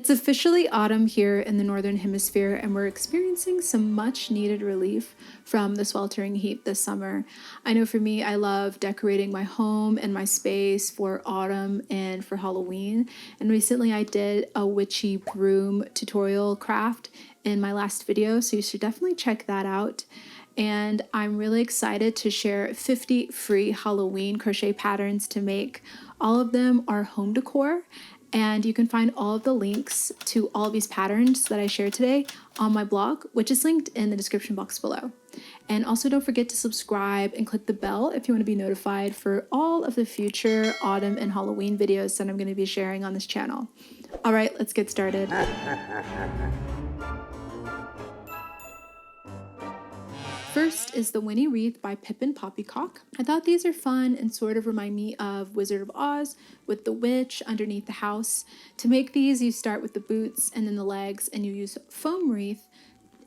It's officially autumn here in the Northern Hemisphere, and we're experiencing some much needed relief from the sweltering heat this summer. I know for me, I love decorating my home and my space for autumn and for Halloween. And recently I did a witchy broom tutorial craft in my last video, so you should definitely check that out. And I'm really excited to share 50 free Halloween crochet patterns to make. All of them are home decor, and you can find all of the links to all of these patterns that I shared today on my blog, which is linked in the description box below. And also don't forget to subscribe and click the bell if you want to be notified for all of the future autumn and Halloween videos that I'm going to be sharing on this channel. All right, let's get started. First is the Winnie Wreath by Pippin Poppycock. I thought these are fun and sort of remind me of Wizard of Oz with the witch underneath the house. To make these, you start with the boots and then the legs, and you use foam wreath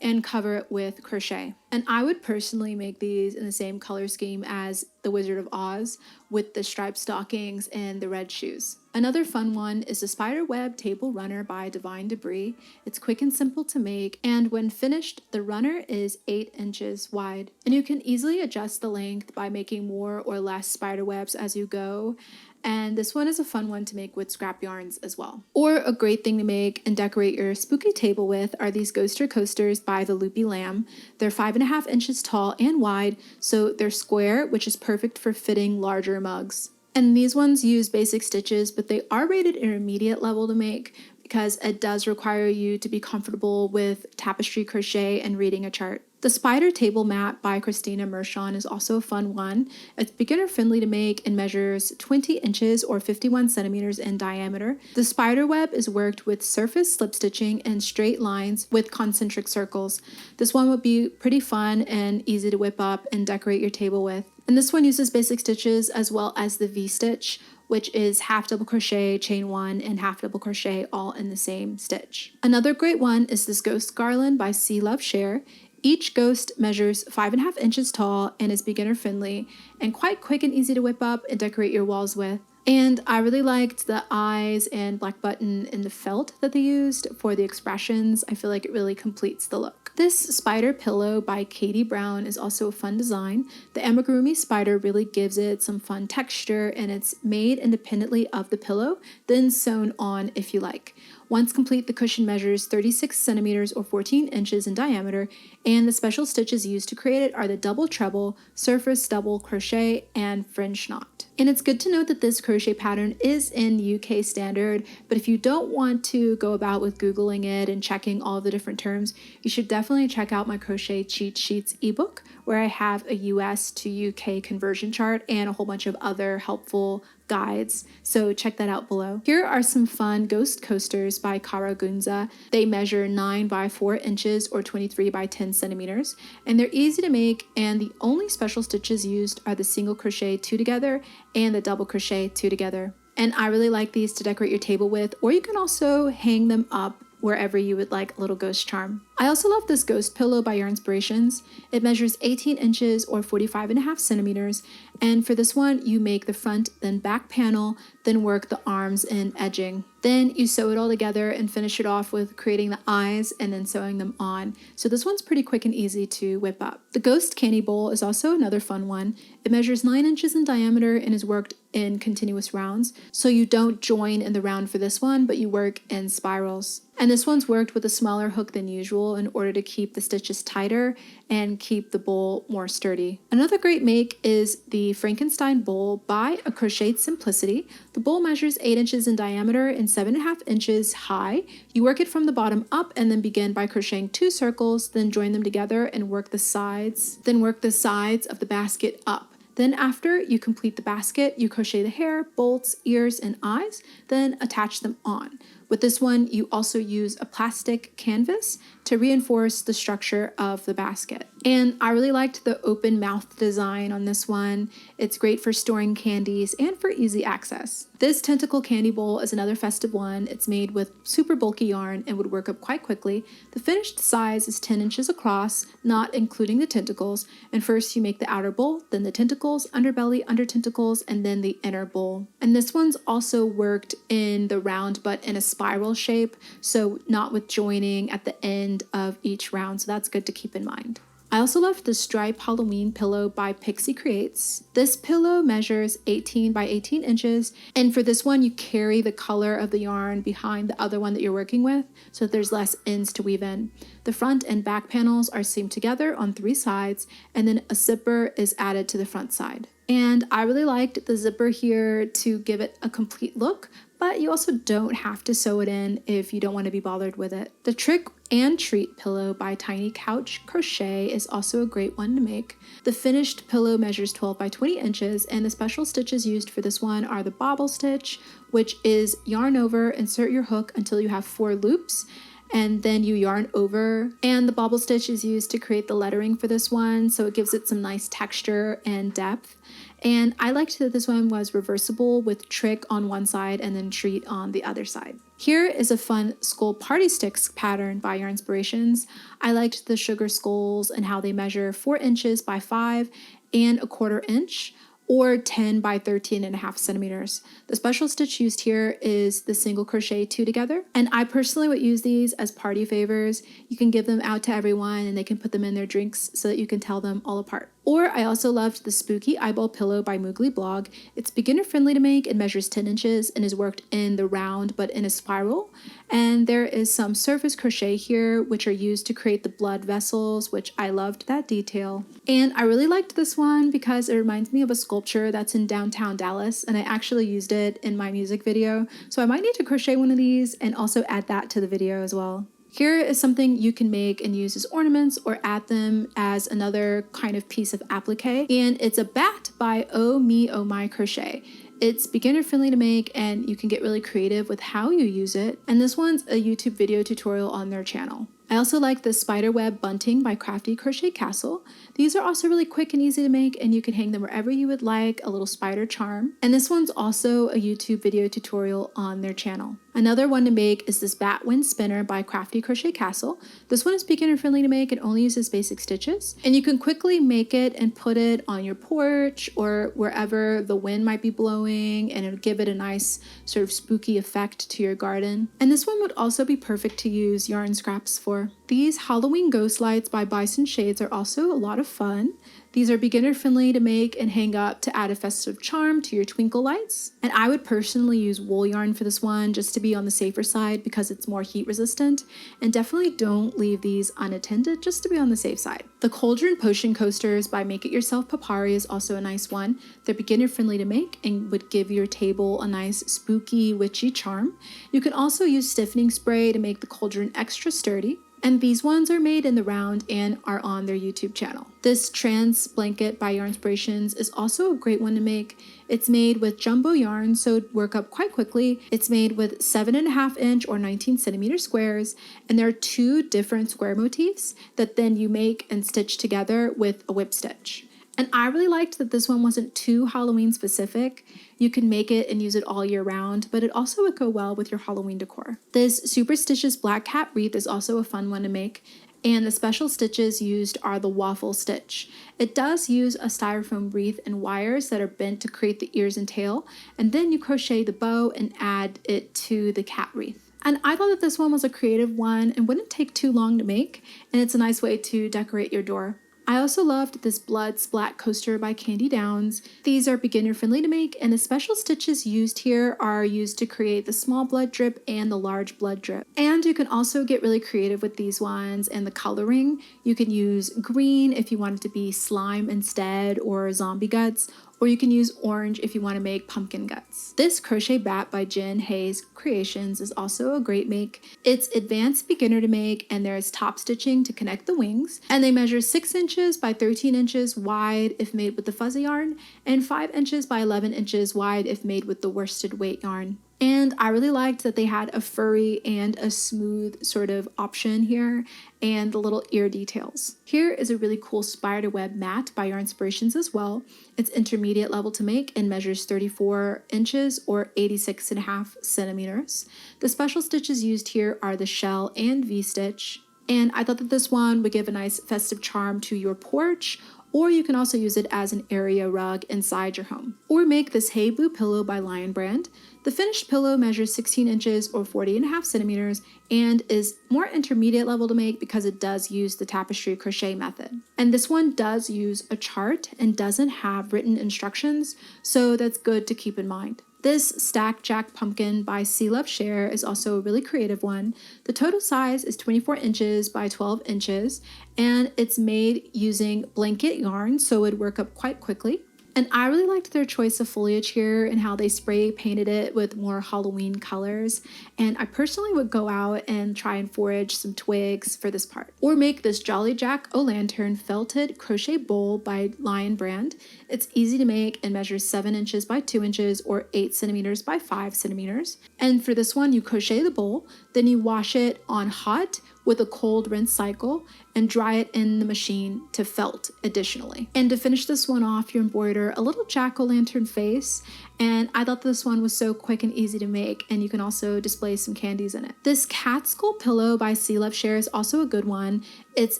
and cover it with crochet. And I would personally make these in the same color scheme as the Wizard of Oz with the striped stockings and the red shoes. Another fun one is the Spiderweb Table Runner by Divine Debris. It's quick and simple to make, and when finished, the runner is 8 inches wide. And you can easily adjust the length by making more or less spider webs as you go. And this one is a fun one to make with scrap yarns as well. Or a great thing to make and decorate your spooky table with are these Ghoster Coasters by the Loopy Lamb. They're 5.5 inches tall and wide, so they're square, which is perfect for fitting larger mugs. And these ones use basic stitches, but they are rated intermediate level to make because it does require you to be comfortable with tapestry crochet and reading a chart. The Spider Table Mat by Christina Mershon is also a fun one. It's beginner friendly to make and measures 20 inches or 51 centimeters in diameter. The spider web is worked with surface slip stitching and straight lines with concentric circles. This one would be pretty fun and easy to whip up and decorate your table with. And this one uses basic stitches as well as the V-stitch, which is half double crochet, chain 1, and half double crochet all in the same stitch. Another great one is this Ghost Garland by Sea Love Share. Each ghost measures 5.5 inches tall and is beginner friendly and quite quick and easy to whip up and decorate your walls with. And I really liked the eyes and black button and the felt that they used for the expressions. I feel like it really completes the look. This Spider Pillow by Katie Brown is also a fun design. The amigurumi spider really gives it some fun texture, and it's made independently of the pillow, then sewn on if you like. Once complete, the cushion measures 36 centimeters or 14 inches in diameter, and the special stitches used to create it are the double treble, surface double crochet, and fringe knot. And it's good to note that this crochet pattern is in UK standard, but if you don't want to go about with Googling it and checking all the different terms, you should definitely check out my Crochet Cheat Sheets ebook, where I have a US to UK conversion chart and a whole bunch of other helpful guides, so check that out below. Here are some fun ghost coasters by Kara Gunza. They measure 9 by 4 inches or 23 by 10 centimeters, and they're easy to make, and the only special stitches used are the single crochet 2 together and the double crochet 2 together. And I really like these to decorate your table with, or you can also hang them up wherever you would like a little ghost charm. I also love this Ghost Pillow by Yarnspirations. It measures 18 inches or 45.5 centimeters, and for this one you make the front then back panel, then work the arms and edging. Then you sew it all together and finish it off with creating the eyes and then sewing them on. So this one's pretty quick and easy to whip up. The Ghost Candy Bowl is also another fun one. It measures 9 inches in diameter and is worked in continuous rounds. So you don't join in the round for this one, but you work in spirals. And this one's worked with a smaller hook than usual in order to keep the stitches tighter and keep the bowl more sturdy. Another great make is the Frankenstein Bowl by A Crocheted Simplicity. The bowl measures 8 inches in diameter and 7.5 inches high. You work it from the bottom up and then begin by crocheting 2 circles, then join them together and work the sides of the basket up. Then after you complete the basket, you crochet the hair, bolts, ears, and eyes, then attach them on. With this one, you also use a plastic canvas to reinforce the structure of the basket. And I really liked the open mouth design on this one. It's great for storing candies and for easy access. This tentacle candy bowl is another festive one. It's made with super bulky yarn and would work up quite quickly. The finished size is 10 inches across, not including the tentacles. And first you make the outer bowl, then the tentacles, underbelly, under tentacles, and then the inner bowl. And this one's also worked in the round but in a spiral shape, so not with joining at the end of each round, so that's good to keep in mind. I also love the Stripe Halloween pillow by Pixie Creates. This pillow measures 18 by 18 inches, and for this one you carry the color of the yarn behind the other one that you're working with so that there's less ends to weave in. The front and back panels are seamed together on 3 sides, and then a zipper is added to the front side. And I really liked the zipper here to give it a complete look, but you also don't have to sew it in if you don't want to be bothered with it. The Trick and Treat pillow by Tiny Couch Crochet is also a great one to make. The finished pillow measures 12 by 20 inches, and the special stitches used for this one are the bobble stitch, which is yarn over, insert your hook until you have 4 loops, and then you yarn over. And the bobble stitch is used to create the lettering for this one, so it gives it some nice texture and depth. And I liked that this one was reversible with Trick on one side and then Treat on the other side. Here is a fun skull party sticks pattern by Yarnspirations. I liked the sugar skulls and how they measure 4 inches by 5 and a 1/4 inch, or 10 by 13.5 centimeters. The special stitch used here is the single crochet 2 together, and I personally would use these as party favors. You can give them out to everyone and they can put them in their drinks so that you can tell them all apart. Or I also loved the Spooky Eyeball Pillow by Moogly Blog. It's beginner friendly to make and measures 10 inches and is worked in the round but in a spiral. And there is some surface crochet here which are used to create the blood vessels, which I loved that detail. And I really liked this one because it reminds me of a sculpture that's in downtown Dallas, and I actually used it in my music video. So I might need to crochet one of these and also add that to the video as well. Here is something you can make and use as ornaments or add them as another kind of piece of applique, and it's a bat by Oh Me Oh My Crochet. It's beginner friendly to make and you can get really creative with how you use it, and this one's a YouTube video tutorial on their channel. I also like the Spiderweb Bunting by Crafty Crochet Castle. These are also really quick and easy to make, and you can hang them wherever you would like, a little spider charm. And this one's also a YouTube video tutorial on their channel. Another one to make is this Batwind Spinner by Crafty Crochet Castle. This one is beginner friendly to make and only uses basic stitches. And you can quickly make it and put it on your porch or wherever the wind might be blowing, and it'll give it a nice sort of spooky effect to your garden. And this one would also be perfect to use yarn scraps for. These Halloween Ghost Lights by Bison Shades are also a lot of fun. These are beginner friendly to make and hang up to add a festive charm to your twinkle lights. And I would personally use wool yarn for this one just to be on the safer side because it's more heat resistant. And definitely don't leave these unattended just to be on the safe side. The Cauldron Potion Coasters by Make It Yourself Papari is also a nice one. They're beginner friendly to make and would give your table a nice spooky witchy charm. You can also use stiffening spray to make the cauldron extra sturdy. And these ones are made in the round and are on their YouTube channel. This Trans Blanket by Yarnspirations is also a great one to make. It's made with jumbo yarn, so it'd work up quite quickly. It's made with 7.5 inch or 19 centimeter squares, and there are 2 different square motifs that then you make and stitch together with a whip stitch. And I really liked that this one wasn't too Halloween specific. You can make it and use it all year round, but it also would go well with your Halloween decor. This Superstitious Black Cat Wreath is also a fun one to make, and the special stitches used are the waffle stitch. It does use a styrofoam wreath and wires that are bent to create the ears and tail, and then you crochet the bow and add it to the cat wreath. And I thought that this one was a creative one and wouldn't take too long to make, and it's a nice way to decorate your door. I also loved this Blood Splat Coaster by Candy Downs. These are beginner friendly to make, and the special stitches used here are used to create the small blood drip and the large blood drip. And you can also get really creative with these ones and the coloring. You can use green if you want it to be slime instead, or zombie guts, or you can use orange if you want to make pumpkin guts. This Crochet Bat by Jen Hayes Creations is also a great make. It's advanced beginner to make, and there is top stitching to connect the wings, and they measure 6 inches by 13 inches wide if made with the fuzzy yarn, and 5 inches by 11 inches wide if made with the worsted weight yarn. And I really liked that they had a furry and a smooth sort of option here, and the little ear details. Here is a really cool spiderweb mat by Yarn Inspirations as well. It's intermediate level to make and measures 34 inches or 86.5 centimeters. The special stitches used here are the shell and V-stitch. And I thought that this one would give a nice festive charm to your porch, or you can also use it as an area rug inside your home. Or make this Hey Boo pillow by Lion Brand. The finished pillow measures 16 inches or 40.5 centimeters and is more intermediate level to make because it does use the tapestry crochet method. And this one does use a chart and doesn't have written instructions, so that's good to keep in mind. This Stack Jack Pumpkin by Sea Love Share is also a really creative one. The total size is 24 inches by 12 inches, and it's made using blanket yarn, so it would work up quite quickly. And I really liked their choice of foliage here and how they spray painted it with more Halloween colors. And I personally would go out and try and forage some twigs for this part. Or make this Jolly Jack O-Lantern felted crochet bowl by Lion Brand. It's easy to make and measures 7 inches by 2 inches or 8 centimeters by 5 centimeters. And for this one, you crochet the bowl, then you wash it on hot with a cold rinse cycle and dry it in the machine to felt additionally. And to finish this one off, you embroider a little jack-o'-lantern face, and I thought this one was so quick and easy to make, and you can also display some candies in it. This cat skull pillow by Sea Love Share is also a good one. It's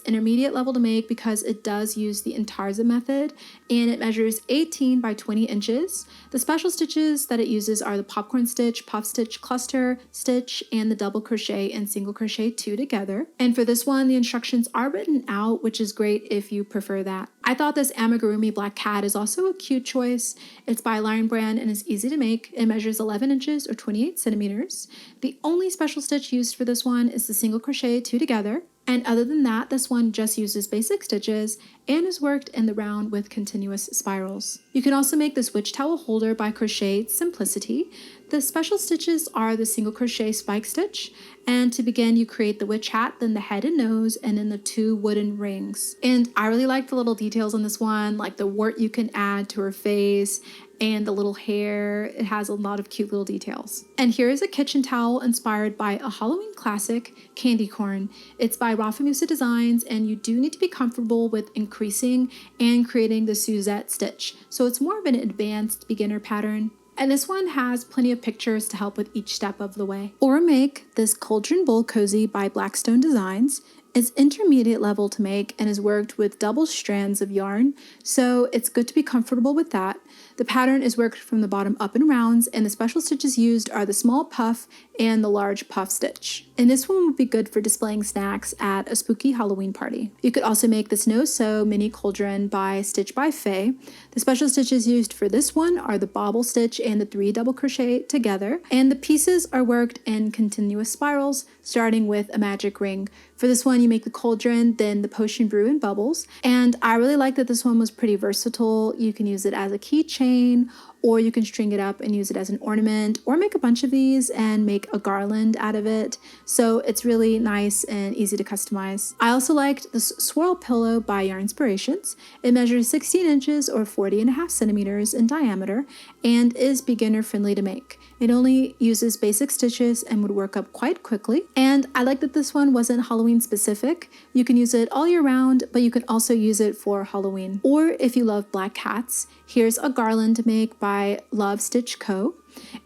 intermediate level to make because it does use the intarsia method, and it measures 18 by 20 inches. The special stitches that it uses are the popcorn stitch, puff stitch, cluster stitch, and the double crochet and single crochet 2 together. And for this one, the instructions are written out, which is great if you prefer that. I thought this amigurumi black cat is also a cute choice. It's by Lion Brand and is easy to make. It measures 11 inches or 28 centimeters. The only special stitch used for this one is the single crochet 2 together. And other than that, this one just uses basic stitches and is worked in the round with continuous spirals. You can also make this witch towel holder by Crochet Simplicity. The special stitches are the single crochet spike stitch, and to begin you create the witch hat, then the head and nose, and then the 2 wooden rings. And I really like the little details on this one, like the wart you can add to her face and the little hair. It has a lot of cute little details. And here is a kitchen towel inspired by a Halloween classic, Candy Corn. It's by Rafamusa Designs, and you do need to be comfortable with increasing and creating the Suzette stitch. So it's more of an advanced beginner pattern. And this one has plenty of pictures to help with each step of the way. Or make this Cauldron Bowl Cozy by Blackstone Designs. It's intermediate level to make and is worked with double strands of yarn, so it's good to be comfortable with that. The pattern is worked from the bottom up in rounds, and the special stitches used are the small puff and the large puff stitch. And this one would be good for displaying snacks at a spooky Halloween party. You could also make this no-sew mini cauldron by Stitch by Faye. The special stitches used for this one are the bobble stitch and the 3 double crochet together, and the pieces are worked in continuous spirals, starting with a magic ring. For this one, you make the cauldron, then the potion brew and bubbles. And I really like that this one was pretty versatile. You can use it as a keychain, or you can string it up and use it as an ornament, or make a bunch of these and make a garland out of it. So it's really nice and easy to customize. I also liked this swirl pillow by Yarn Inspirations. It measures 16 inches or 40.5 centimeters in diameter and is beginner friendly to make. It only uses basic stitches and would work up quite quickly. And I like that this one wasn't Halloween specific. You can use it all year round, but you can also use it for Halloween. Or if you love black cats, here's a garland to make by Love Stitch Co.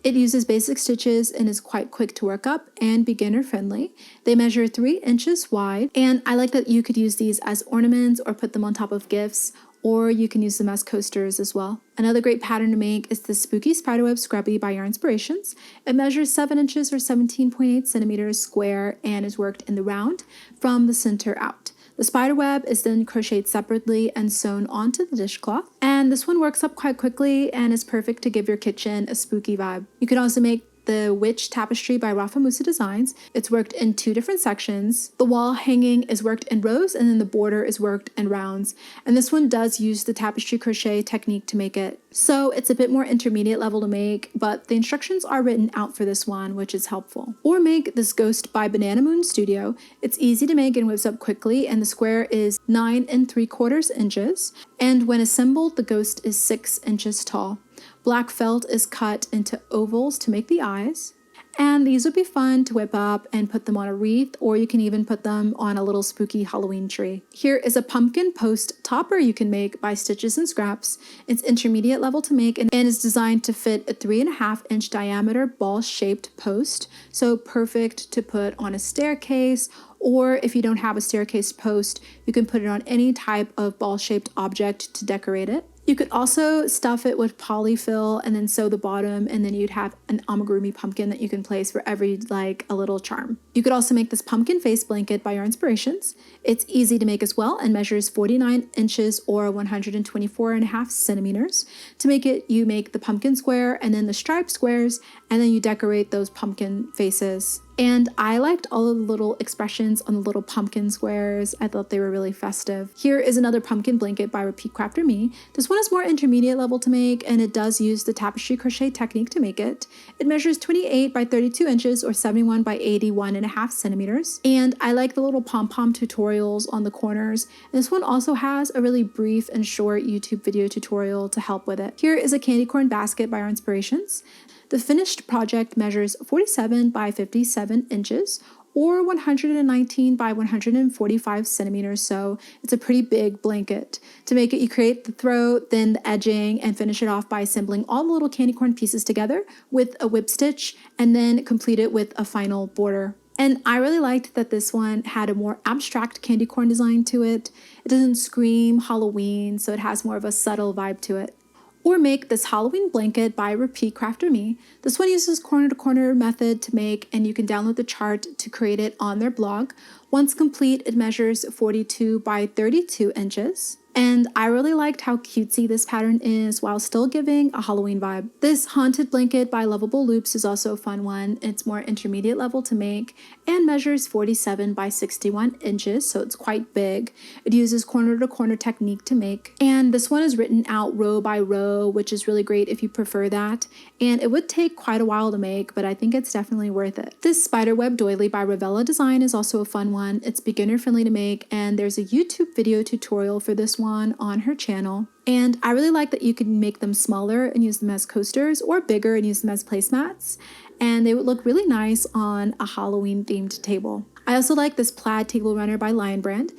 It uses basic stitches and is quite quick to work up and beginner friendly. They measure 3 inches wide, and I like that you could use these as ornaments or put them on top of gifts, or you can use them as coasters as well. Another great pattern to make is the Spooky Spiderweb Scrubby by Yarn Inspirations. It measures 7 inches or 17.8 centimeters square and is worked in the round from the center out. The spider web is then crocheted separately and sewn onto the dishcloth. And this one works up quite quickly and is perfect to give your kitchen a spooky vibe. You can also make the Witch Tapestry by Rafamusa Designs. It's worked in 2 different sections. The wall hanging is worked in rows, and then the border is worked in rounds. And this one does use the tapestry crochet technique to make it. So it's a bit more intermediate level to make, but the instructions are written out for this one, which is helpful. Or make this Ghost by Banana Moon Studio. It's easy to make and whips up quickly, and the square is 9 3/4 inches. And when assembled, the ghost is 6 inches tall. Black felt is cut into ovals to make the eyes. And these would be fun to whip up and put them on a wreath, or you can even put them on a little spooky Halloween tree. Here is a pumpkin post topper you can make by Stitches and Scraps. It's intermediate level to make and is designed to fit a 3.5-inch diameter ball-shaped post, so perfect to put on a staircase, or if you don't have a staircase post, you can put it on any type of ball-shaped object to decorate it. You could also stuff it with polyfill and then sew the bottom, and then you'd have an amigurumi pumpkin that you can place for every, like, a little charm. You could also make this pumpkin face blanket by Yarn Inspirations. It's easy to make as well and measures 49 inches or 124.5 centimeters. To make it, you make the pumpkin square and then the striped squares, and then you decorate those pumpkin faces. And I liked all of the little expressions on the little pumpkin squares. I thought they were really festive. Here is another pumpkin blanket by Repeat Crafter Me. This one is more intermediate level to make, and it does use the tapestry crochet technique to make it. It measures 28 by 32 inches or 71 by 81.5 centimeters. And I like the little pom-pom tutorials on the corners. And this one also has a really brief and short YouTube video tutorial to help with it. Here is a candy corn basket by Our Inspirations. The finished project measures 47 by 57 inches or 119 by 145 centimeters, so it's a pretty big blanket. To make it, you create the throat, then the edging, and finish it off by assembling all the little candy corn pieces together with a whip stitch, and then complete it with a final border. And I really liked that this one had a more abstract candy corn design to it. It doesn't scream Halloween, so it has more of a subtle vibe to it. Or make this Halloween blanket by Repeat Crafter Me. This one uses corner-to-corner method to make, and you can download the chart to create it on their blog. Once complete, it measures 42 by 32 inches. And I really liked how cutesy this pattern is while still giving a Halloween vibe. This Haunted Blanket by Lovable Loops is also a fun one. It's more intermediate level to make and measures 47 by 61 inches, so it's quite big. It uses corner-to-corner technique to make. And this one is written out row by row, which is really great if you prefer that. And it would take quite a while to make, but I think it's definitely worth it. This Spiderweb doily by Ravella Design is also a fun one. It's beginner-friendly to make, and there's a YouTube video tutorial for this one on her channel. And I really like that you can make them smaller and use them as coasters, or bigger and use them as placemats, and they would look really nice on a Halloween themed table. I also like this plaid table runner by Lion Brand.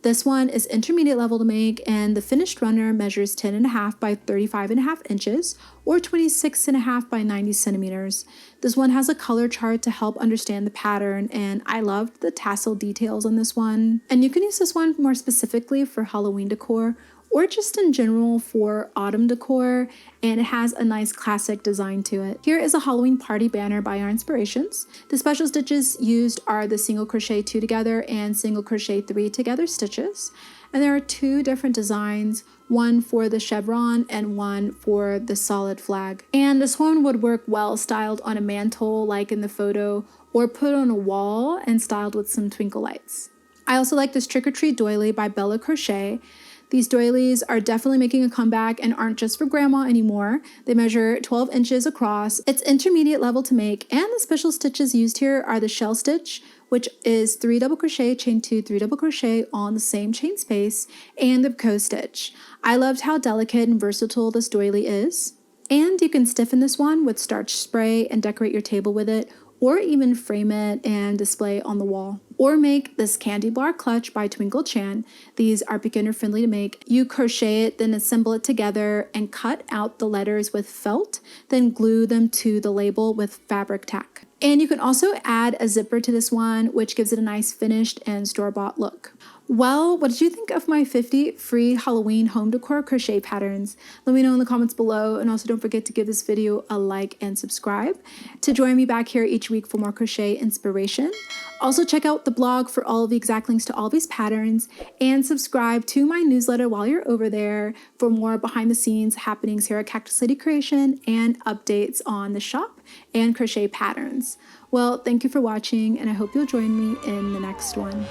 This one is intermediate level to make, and the finished runner measures 10.5 by 35.5 inches or 26.5 by 90 centimeters. This one has a color chart to help understand the pattern, and I loved the tassel details on this one. And you can use this one more specifically for Halloween decor or just in general for autumn decor, and it has a nice classic design to it. Here is a Halloween party banner by Our Inspirations. The special stitches used are the single crochet 2 together and single crochet 3 together stitches. And there are 2 different designs, one for the chevron and one for the solid flag. And this one would work well styled on a mantle like in the photo, or put on a wall and styled with some twinkle lights. I also like this Trick or Treat doily by Bella Crochet. These doilies are definitely making a comeback and aren't just for grandma anymore. They measure 12 inches across. It's intermediate level to make, and the special stitches used here are the shell stitch, which is 3 double crochet, chain 2, 3 double crochet on the same chain space, and the picot stitch. I loved how delicate and versatile this doily is. And you can stiffen this one with starch spray and decorate your table with it, or even frame it and display on the wall. Or make this candy bar clutch by Twinkle Chan. These are beginner friendly to make. You crochet it, then assemble it together and cut out the letters with felt, then glue them to the label with fabric tack. And you can also add a zipper to this one, which gives it a nice finished and store-bought look. Well, what did you think of my 50 free Halloween home decor crochet patterns? Let me know in the comments below, and also don't forget to give this video a like and subscribe to join me back here each week for more crochet inspiration. Also check out the blog for all of the exact links to all these patterns, and subscribe to my newsletter while you're over there for more behind the scenes happenings here at Cactus Lady Creation and updates on the shop and crochet patterns. Well, thank you for watching, and I hope you'll join me in the next one.